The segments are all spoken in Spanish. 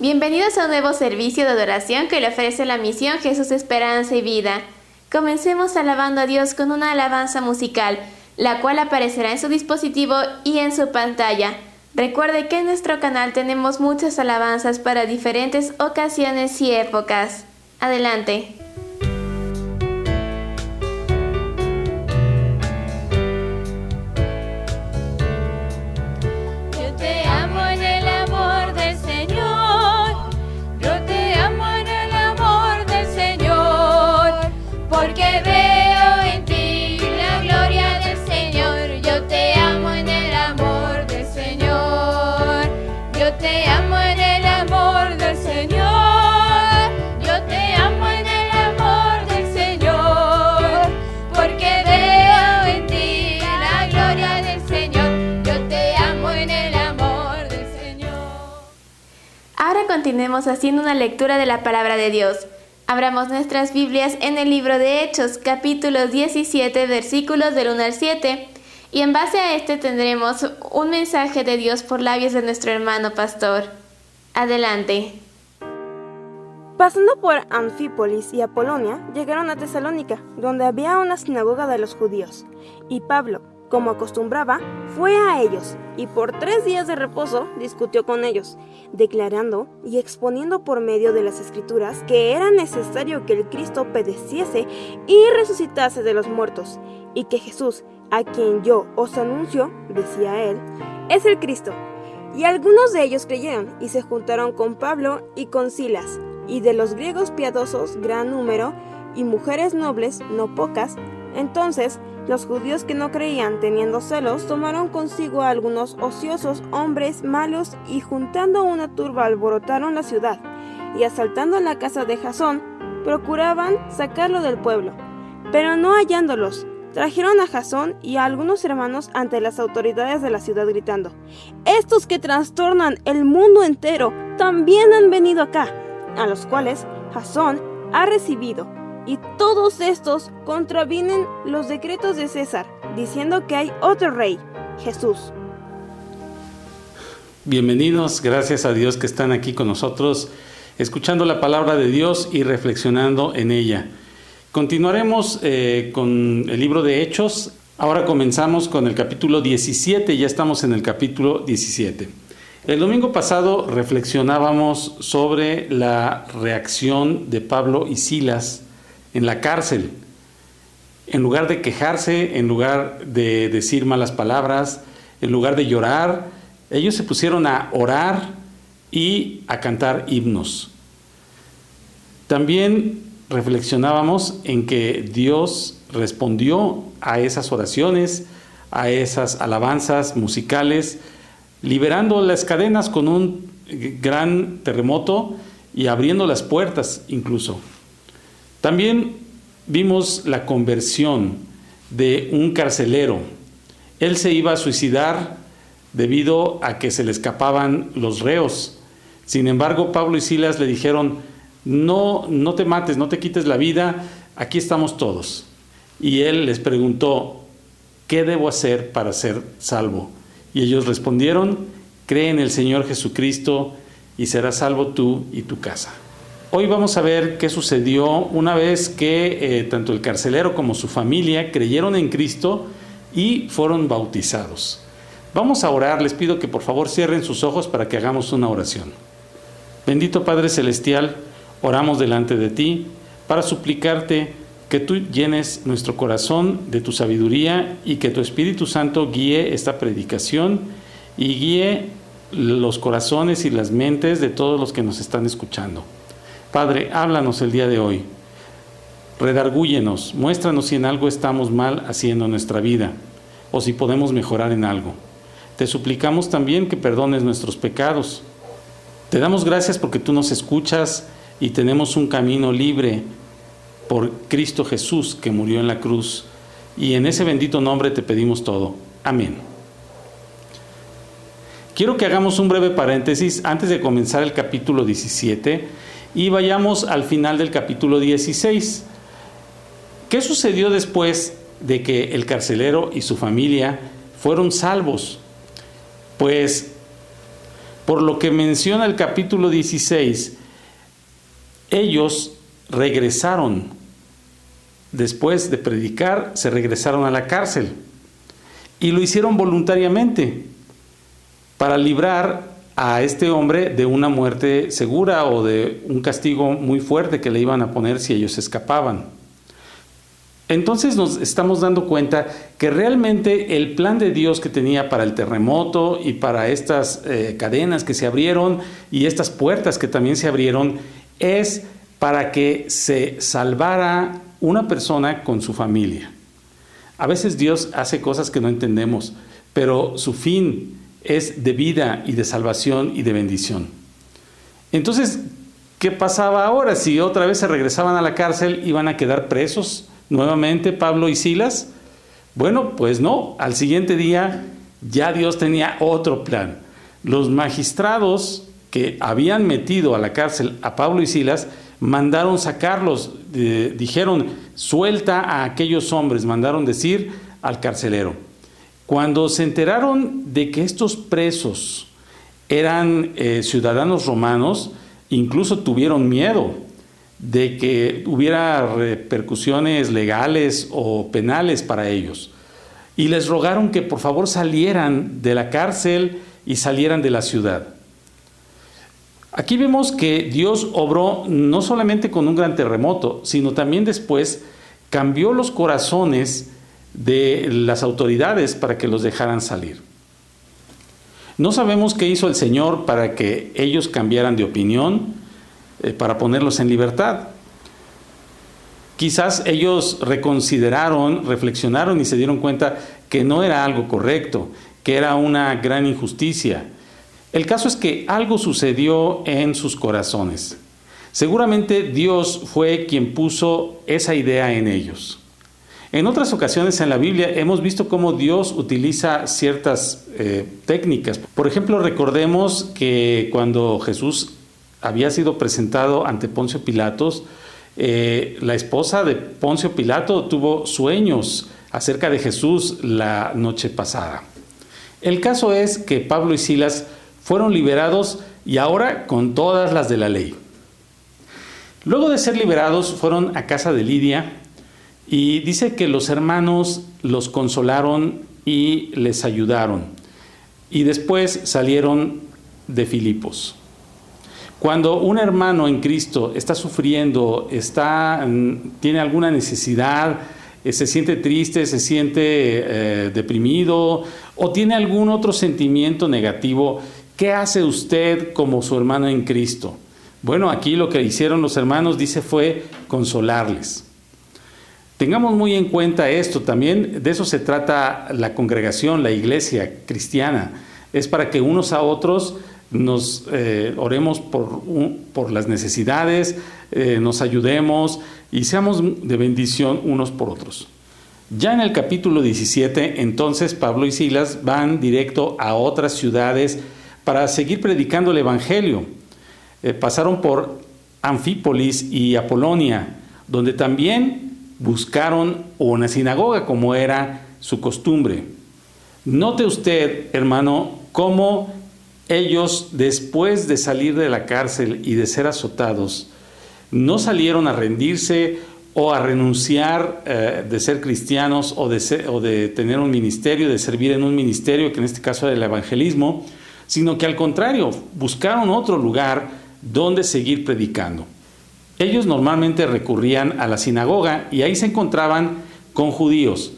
Bienvenidos a un nuevo servicio de adoración que le ofrece la misión Jesús Esperanza y Vida. Comencemos alabando a Dios con una alabanza musical, la cual aparecerá en su dispositivo y en su pantalla. Recuerde que en nuestro canal tenemos muchas alabanzas para diferentes ocasiones y épocas. Adelante. Continuemos haciendo una lectura de la palabra de Dios. Abramos nuestras Biblias en el libro de Hechos, capítulo 17, versículos del 1 al 7, y en base a este tendremos un mensaje de Dios por labios de nuestro hermano pastor. Adelante. Pasando por Anfípolis y Apolonia, llegaron a Tesalónica, donde había una sinagoga de los judíos, y Pablo, como acostumbraba, fue a ellos, y por 3 días de reposo discutió con ellos, declarando y exponiendo por medio de las Escrituras que era necesario que el Cristo padeciese y resucitase de los muertos, y que Jesús, a quien yo os anuncio, decía él, es el Cristo. Y algunos de ellos creyeron, y se juntaron con Pablo y con Silas, y de los griegos piadosos gran número, y mujeres nobles no pocas. Entonces los judíos que no creían, teniendo celos, tomaron consigo a algunos ociosos hombres malos y juntando una turba alborotaron la ciudad, y asaltando la casa de Jasón, procuraban sacarlo del pueblo. Pero no hallándolos, trajeron a Jasón y a algunos hermanos ante las autoridades de la ciudad gritando: «Estos que trastornan el mundo entero también han venido acá», a los cuales Jasón ha recibido. Y todos estos contravienen los decretos de César, diciendo que hay otro rey, Jesús. Bienvenidos, gracias a Dios que están aquí con nosotros, escuchando la palabra de Dios y reflexionando en ella. Continuaremos con el libro de Hechos. Ahora comenzamos con el capítulo 17, ya estamos en el capítulo 17. El domingo pasado reflexionábamos sobre la reacción de Pablo y Silas en la cárcel. En lugar de quejarse, en lugar de decir malas palabras, en lugar de llorar, ellos se pusieron a orar y a cantar himnos. También reflexionábamos en que Dios respondió a esas oraciones, a esas alabanzas musicales, liberando las cadenas con un gran terremoto y abriendo las puertas incluso. También vimos la conversión de un carcelero. Él se iba a suicidar debido a que se le escapaban los reos. Sin embargo, Pablo y Silas le dijeron: no te mates, no te quites la vida, aquí estamos todos. Y él les preguntó: ¿qué debo hacer para ser salvo? Y ellos respondieron: cree en el Señor Jesucristo y serás salvo tú y tu casa. Hoy vamos a ver qué sucedió una vez que tanto el carcelero como su familia creyeron en Cristo y fueron bautizados. Vamos a orar, les pido que por favor cierren sus ojos para que hagamos una oración. Bendito Padre Celestial, oramos delante de ti para suplicarte que tú llenes nuestro corazón de tu sabiduría y que tu Espíritu Santo guíe esta predicación y guíe los corazones y las mentes de todos los que nos están escuchando. Padre, háblanos el día de hoy, redargúyenos, muéstranos si en algo estamos mal haciendo en nuestra vida o si podemos mejorar en algo. Te suplicamos también que perdones nuestros pecados. Te damos gracias porque tú nos escuchas y tenemos un camino libre por Cristo Jesús que murió en la cruz. Y en ese bendito nombre te pedimos todo. Amén. Quiero que hagamos un breve paréntesis antes de comenzar el capítulo 17 y vayamos al final del capítulo 16. ¿Qué sucedió después de que el carcelero y su familia fueron salvos? Pues Por lo que menciona el capítulo 16, ellos regresaron, después de predicar, se regresaron a la cárcel y lo hicieron voluntariamente para librar a este hombre de una muerte segura o de un castigo muy fuerte que le iban a poner si ellos escapaban. Entonces nos estamos dando cuenta que realmente el plan de Dios que tenía para el terremoto y para estas cadenas que se abrieron y estas puertas que también se abrieron es para que se salvara una persona con su familia. A veces Dios hace cosas que no entendemos, pero su fin es de vida y de salvación y de bendición. Entonces, ¿qué pasaba ahora? Si otra vez se regresaban a la cárcel, ¿iban a quedar presos nuevamente Pablo y Silas? Bueno, pues no. Al siguiente día ya Dios tenía otro plan. Los magistrados que habían metido a la cárcel a Pablo y Silas mandaron sacarlos, dijeron, suelta a aquellos hombres, mandaron decir al carcelero. Cuando se enteraron de que estos presos eran ciudadanos romanos, incluso tuvieron miedo de que hubiera repercusiones legales o penales para ellos. Y les rogaron que por favor salieran de la cárcel y salieran de la ciudad. Aquí vemos que Dios obró no solamente con un gran terremoto, sino también después cambió los corazones de las autoridades para que los dejaran salir. No sabemos qué hizo el Señor para que ellos cambiaran de opinión, para ponerlos en libertad. Quizás ellos reconsideraron, reflexionaron y se dieron cuenta que no era algo correcto, que era una gran injusticia. El caso es que algo sucedió en sus corazones. Seguramente Dios fue quien puso esa idea en ellos. En otras ocasiones en la Biblia hemos visto cómo Dios utiliza ciertas técnicas. Por ejemplo, recordemos que cuando Jesús había sido presentado ante Poncio Pilatos, la esposa de Poncio Pilato tuvo sueños acerca de Jesús la noche pasada. El caso es que Pablo y Silas fueron liberados y ahora con todas las de la ley. Luego de ser liberados fueron a casa de Lidia y dice que los hermanos los consolaron y les ayudaron. Y después salieron de Filipos. Cuando un hermano en Cristo está sufriendo, tiene alguna necesidad, se siente triste, se siente deprimido o tiene algún otro sentimiento negativo, ¿qué hace usted como su hermano en Cristo? Bueno, aquí lo que hicieron los hermanos, dice, fue consolarles. Tengamos muy en cuenta esto, también de eso se trata la congregación, la iglesia cristiana. Es para que unos a otros nos oremos por las necesidades, nos ayudemos y seamos de bendición unos por otros. Ya en el capítulo 17, entonces Pablo y Silas van directo a otras ciudades para seguir predicando el evangelio. Pasaron por Anfípolis y Apolonia, donde también buscaron una sinagoga como era su costumbre. Note usted, hermano, cómo ellos, después de salir de la cárcel y de ser azotados, no salieron a rendirse o a renunciar de ser cristianos o de tener un ministerio, de servir en un ministerio, que en este caso era el evangelismo, sino que al contrario, buscaron otro lugar donde seguir predicando. Ellos normalmente recurrían a la sinagoga y ahí se encontraban con judíos.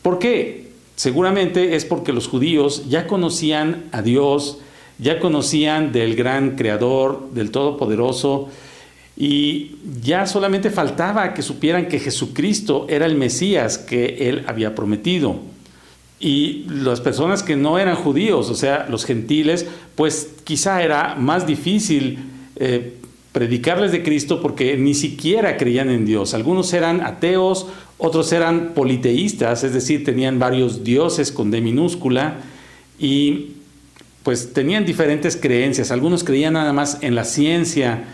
¿Por qué? Seguramente es porque los judíos ya conocían a Dios, ya conocían del gran Creador, del Todopoderoso, y ya solamente faltaba que supieran que Jesucristo era el Mesías que Él había prometido. Y las personas que no eran judíos, o sea, los gentiles, pues quizá era más difícil predicarles de Cristo porque ni siquiera creían en Dios. Algunos eran ateos, otros eran politeístas, es decir, tenían varios dioses con D minúscula y pues tenían diferentes creencias. Algunos creían nada más en la ciencia.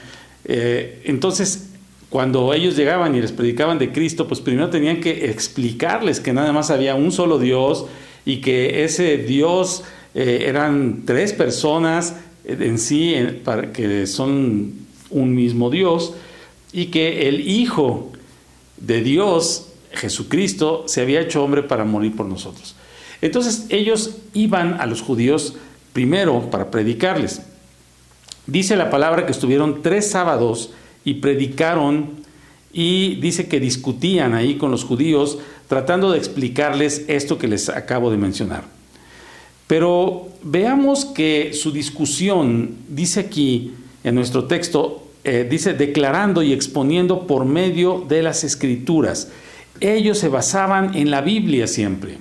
Entonces, cuando ellos llegaban y les predicaban de Cristo, pues primero tenían que explicarles que nada más había un solo Dios y que ese Dios eran tres personas, en sí, para que son un mismo Dios, y que el Hijo de Dios, Jesucristo, se había hecho hombre para morir por nosotros. Entonces ellos iban a los judíos primero para predicarles. Dice la palabra que estuvieron 3 sábados y predicaron, y dice que discutían ahí con los judíos tratando de explicarles esto que les acabo de mencionar. Pero veamos que su discusión, dice aquí en nuestro texto, dice declarando y exponiendo por medio de las Escrituras. Ellos se basaban en la Biblia siempre.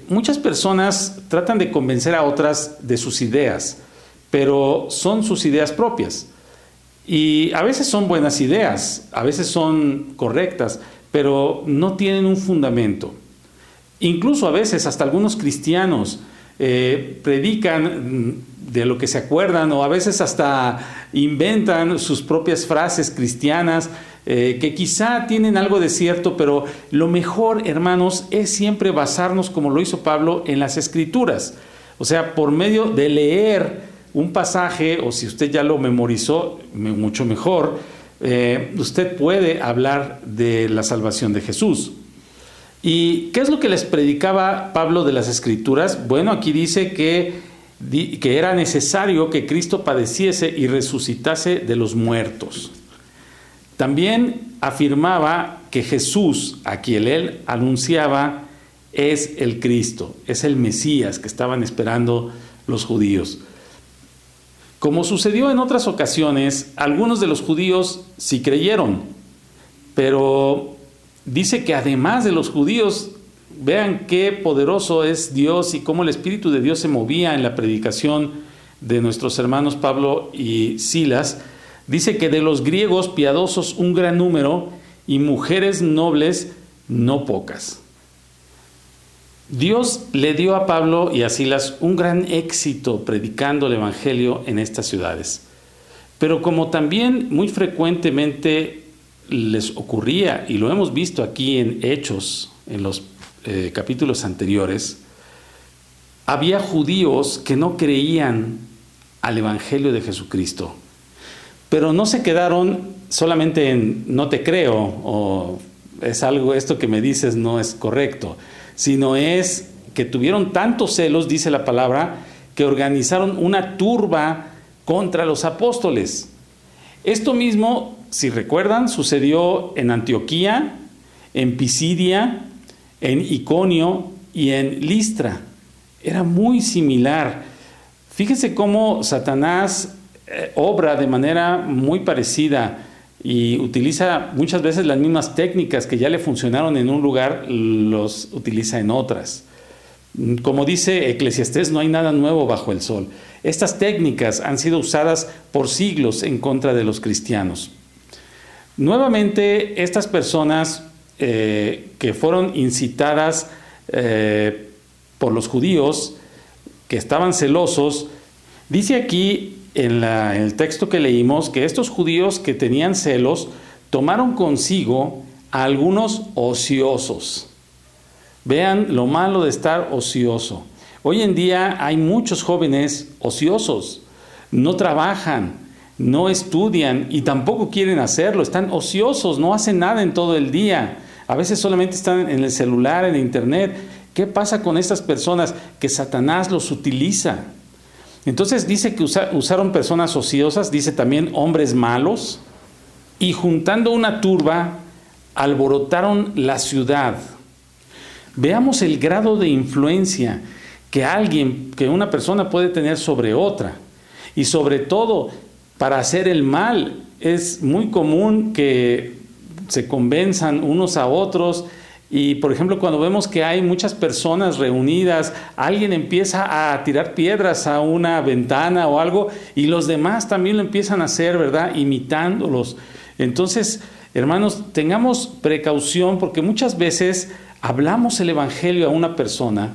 Muchas personas tratan de convencer a otras de sus ideas, pero son sus ideas propias. Y a veces son buenas ideas, a veces son correctas, pero no tienen un fundamento. Incluso a veces hasta algunos cristianos predican de lo que se acuerdan, o a veces hasta inventan sus propias frases cristianas que quizá tienen algo de cierto, pero lo mejor, hermanos, es siempre basarnos, como lo hizo Pablo, en las Escrituras. O sea, por medio de leer un pasaje, o si usted ya lo memorizó, mucho mejor, usted puede hablar de la salvación de Jesús. ¿Y qué es lo que les predicaba Pablo de las Escrituras? Bueno, aquí dice que era necesario que Cristo padeciese y resucitase de los muertos. También afirmaba que Jesús, a quien él anunciaba, es el Cristo, es el Mesías que estaban esperando los judíos. Como sucedió en otras ocasiones, algunos de los judíos sí creyeron, pero dice que además de los judíos, vean qué poderoso es Dios y cómo el Espíritu de Dios se movía en la predicación de nuestros hermanos Pablo y Silas. Dice que de los griegos piadosos un gran número y mujeres nobles no pocas. Dios le dio a Pablo y a Silas un gran éxito predicando el Evangelio en estas ciudades. Pero como también muy frecuentemente les ocurría, y lo hemos visto aquí en Hechos, en los capítulos anteriores, había judíos que no creían al Evangelio de Jesucristo. Pero no se quedaron solamente en no te creo, o es algo, esto que me dices no es correcto, sino es que tuvieron tantos celos, dice la palabra, que organizaron una turba contra los apóstoles. Esto mismo, si recuerdan, sucedió en Antioquía, en Pisidia, en Iconio y en Listra. Era muy similar. Fíjense cómo Satanás obra de manera muy parecida y utiliza muchas veces las mismas técnicas que ya le funcionaron en un lugar, los utiliza en otras. Como dice Eclesiastés, no hay nada nuevo bajo el sol. Estas técnicas han sido usadas por siglos en contra de los cristianos. Nuevamente, estas personas que fueron incitadas por los judíos, que estaban celosos, dice aquí en el texto que leímos que estos judíos que tenían celos tomaron consigo a algunos ociosos. Vean lo malo de estar ocioso. Hoy en día hay muchos jóvenes ociosos, no trabajan, no estudian y tampoco quieren hacerlo, están ociosos, no hacen nada en todo el día. A veces solamente están en el celular, en internet. ¿Qué pasa con estas personas? Que Satanás los utiliza. Entonces dice que usaron personas ociosas, dice también hombres malos, y juntando una turba, alborotaron la ciudad. Veamos el grado de influencia que una persona puede tener sobre otra. Y sobre todo, para hacer el mal, es muy común que se convenzan unos a otros. Y, por ejemplo, cuando vemos que hay muchas personas reunidas, alguien empieza a tirar piedras a una ventana o algo, y los demás también lo empiezan a hacer, ¿verdad? Imitándolos. Entonces, hermanos, tengamos precaución, porque muchas veces hablamos el Evangelio a una persona,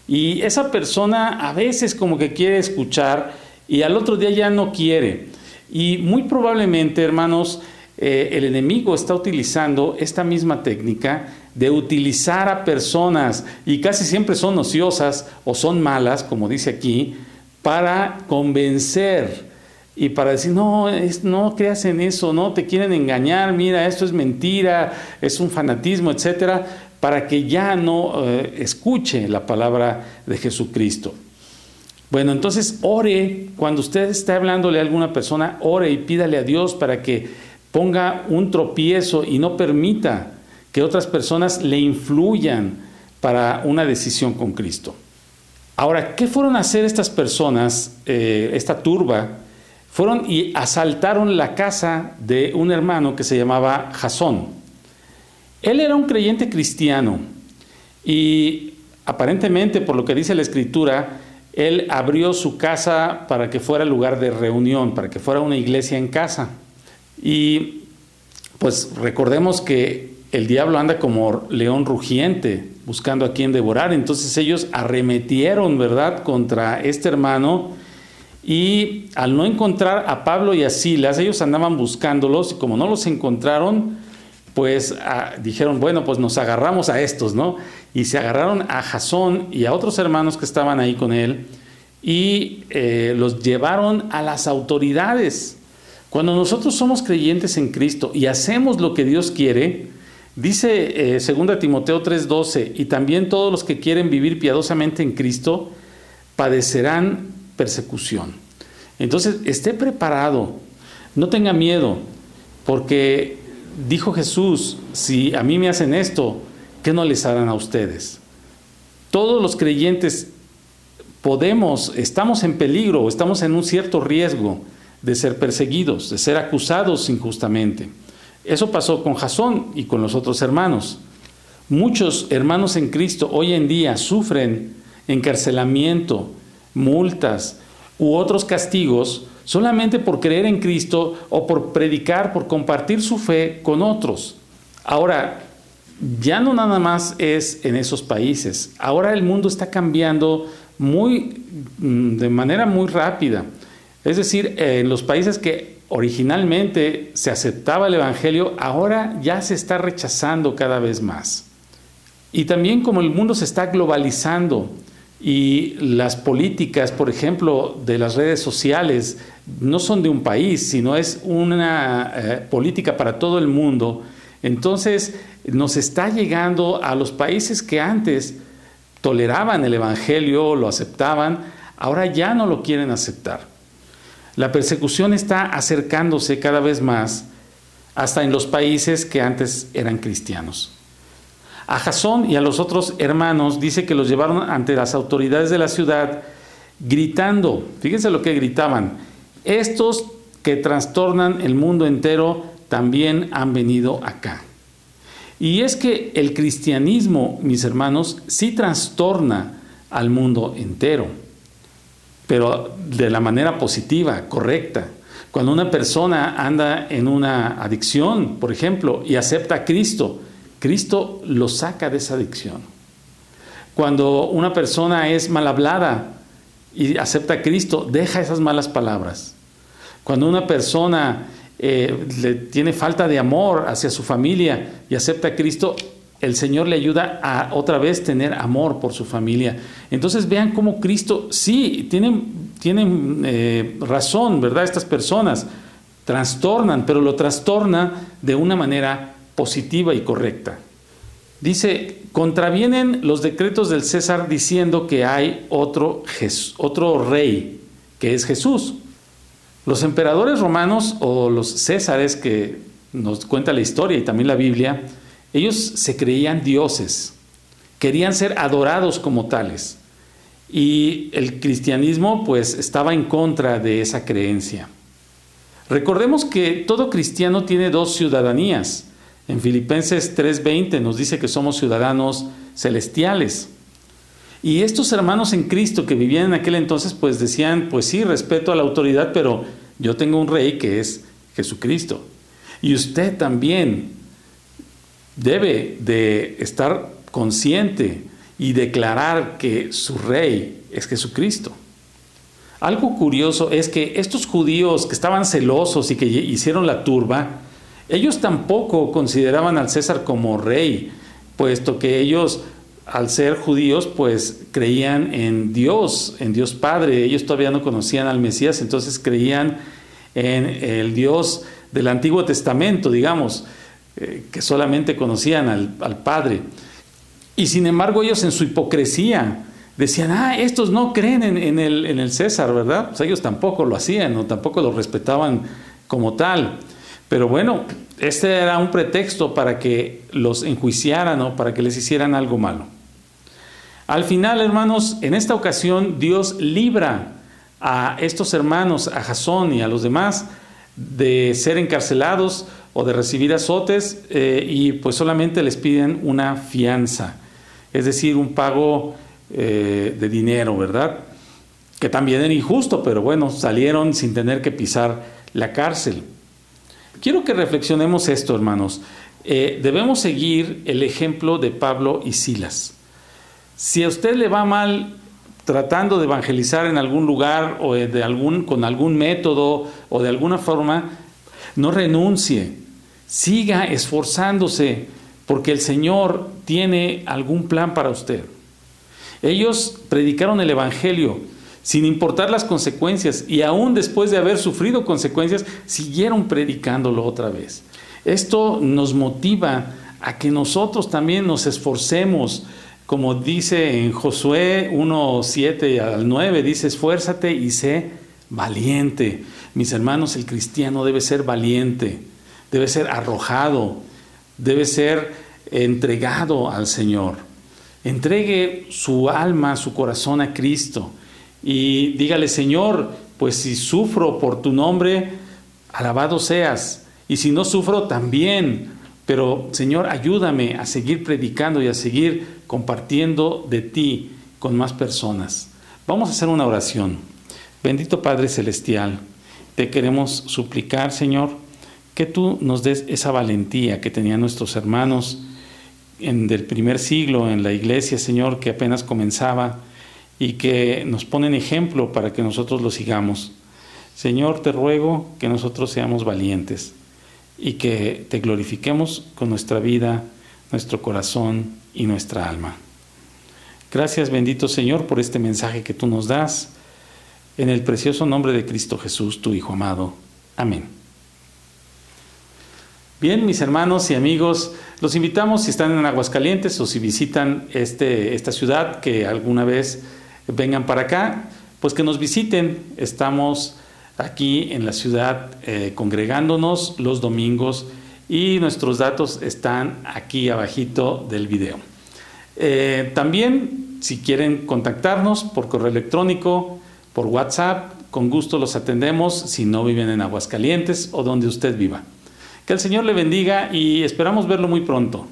y esa persona a veces como que quiere escuchar, y al otro día ya no quiere. Y muy probablemente, hermanos, el enemigo está utilizando esta misma técnica de utilizar a personas, y casi siempre son ociosas o son malas, como dice aquí, para convencer y para decir, no creas en eso, no te quieren engañar, mira, esto es mentira, es un fanatismo, etcétera, para que ya no escuche la palabra de Jesucristo. Bueno, entonces ore, cuando usted esté hablándole a alguna persona, ore y pídale a Dios para que ponga un tropiezo y no permita que otras personas le influyan para una decisión con Cristo. Ahora, ¿qué fueron a hacer estas personas, esta turba? Fueron y asaltaron la casa de un hermano que se llamaba Jasón. Él era un creyente cristiano y aparentemente, por lo que dice la Escritura, él abrió su casa para que fuera lugar de reunión, para que fuera una iglesia en casa. Y pues recordemos que el diablo anda como león rugiente, buscando a quien devorar. Entonces ellos arremetieron, ¿verdad?, contra este hermano, y al no encontrar a Pablo y a Silas, ellos andaban buscándolos, y como no los encontraron, pues dijeron, bueno, pues nos agarramos a estos, ¿no? Y se agarraron a Jasón y a otros hermanos que estaban ahí con él, y los llevaron a las autoridades. Cuando nosotros somos creyentes en Cristo y hacemos lo que Dios quiere, dice 2 Timoteo 3:12, y también todos los que quieren vivir piadosamente en Cristo padecerán persecución. Entonces, esté preparado, no tenga miedo, porque dijo Jesús, si a mí me hacen esto, ¿qué no les harán a ustedes? Todos los creyentes estamos en peligro, estamos en un cierto riesgo de ser perseguidos, de ser acusados injustamente. Eso pasó con Jasón y con los otros hermanos. Muchos hermanos en Cristo hoy en día sufren encarcelamiento, multas u otros castigos solamente por creer en Cristo o por predicar, por compartir su fe con otros. Ahora, ya no nada más es en esos países. Ahora el mundo está cambiando de manera muy rápida. Es decir, en los países que originalmente se aceptaba el Evangelio, ahora ya se está rechazando cada vez más. Y también como el mundo se está globalizando y las políticas, por ejemplo, de las redes sociales, no son de un país, sino es una política para todo el mundo, entonces nos está llegando a los países que antes toleraban el Evangelio, lo aceptaban, ahora ya no lo quieren aceptar. La persecución está acercándose cada vez más, hasta en los países que antes eran cristianos. A Jasón y a los otros hermanos dice que los llevaron ante las autoridades de la ciudad gritando, fíjense lo que gritaban, estos que trastornan el mundo entero también han venido acá. Y es que el cristianismo, mis hermanos, sí trastorna al mundo entero, pero de la manera positiva, correcta. Cuando una persona anda en una adicción, por ejemplo, y acepta a Cristo, Cristo lo saca de esa adicción. Cuando una persona es mal hablada y acepta a Cristo, deja esas malas palabras. Cuando una persona le tiene falta de amor hacia su familia y acepta a Cristo, el Señor le ayuda a otra vez tener amor por su familia. Entonces vean cómo Cristo, sí, tienen razón, ¿verdad? Estas personas trastornan, pero lo trastorna de una manera positiva y correcta. Dice, contravienen los decretos del César diciendo que hay otro rey, que es Jesús. Los emperadores romanos o los césares, que nos cuenta la historia y también la Biblia, ellos se creían dioses, querían ser adorados como tales. Y el cristianismo pues estaba en contra de esa creencia. Recordemos que todo cristiano tiene dos ciudadanías. En Filipenses 3:20 nos dice que somos ciudadanos celestiales. Y estos hermanos en Cristo que vivían en aquel entonces pues decían, pues sí, respeto a la autoridad, pero yo tengo un rey que es Jesucristo. Y usted también debe de estar consciente y declarar que su rey es Jesucristo. Algo curioso es que estos judíos que estaban celosos y que hicieron la turba, ellos tampoco consideraban al César como rey, puesto que ellos al ser judíos, pues creían en Dios Padre. Ellos todavía no conocían al Mesías, entonces creían en el Dios del Antiguo Testamento, digamos, que solamente conocían al Padre. Y sin embargo ellos en su hipocresía decían, estos no creen en el César, ¿verdad? Pues ellos tampoco lo hacían, o tampoco lo respetaban como tal. Pero bueno, este era un pretexto para que los enjuiciaran o para que les hicieran algo malo. Al final, hermanos, en esta ocasión Dios libra a estos hermanos, a Jasón y a los demás, de ser encarcelados o de recibir azotes, y pues solamente les piden una fianza, es decir, un pago de dinero, ¿verdad? Que también era injusto, pero bueno, salieron sin tener que pisar la cárcel. Quiero que reflexionemos esto, hermanos. Debemos seguir el ejemplo de Pablo y Silas. Si a usted le va mal tratando de evangelizar en algún lugar o con algún método o de alguna forma, no renuncie, siga esforzándose, porque el Señor tiene algún plan para usted. Ellos predicaron el Evangelio sin importar las consecuencias, y aún después de haber sufrido consecuencias, siguieron predicándolo otra vez. Esto nos motiva a que nosotros también nos esforcemos, como dice en Josué 1:7 al 9, dice: esfuérzate y sé valiente. Mis hermanos, el cristiano debe ser valiente, debe ser arrojado, debe ser entregado al Señor. Entregue su alma, su corazón a Cristo y dígale: Señor, pues si sufro por tu nombre, alabado seas, y si no sufro también, pero Señor, ayúdame a seguir predicando y a seguir compartiendo de ti con más personas. Vamos a hacer una oración. Bendito Padre Celestial, te queremos suplicar, Señor, que tú nos des esa valentía que tenían nuestros hermanos del primer siglo en la iglesia, Señor, que apenas comenzaba, y que nos ponen ejemplo para que nosotros lo sigamos. Señor, te ruego que nosotros seamos valientes y que te glorifiquemos con nuestra vida, nuestro corazón y nuestra alma. Gracias, bendito Señor, por este mensaje que tú nos das. En el precioso nombre de Cristo Jesús, tu Hijo amado. Amén. Bien, mis hermanos y amigos, los invitamos, si están en Aguascalientes o si visitan esta ciudad, que alguna vez vengan para acá, pues que nos visiten. Estamos aquí en la ciudad congregándonos los domingos, y nuestros datos están aquí abajito del video. También, si quieren contactarnos por correo electrónico, por WhatsApp, con gusto los atendemos si no viven en Aguascalientes o donde usted viva. Que el Señor le bendiga y esperamos verlo muy pronto.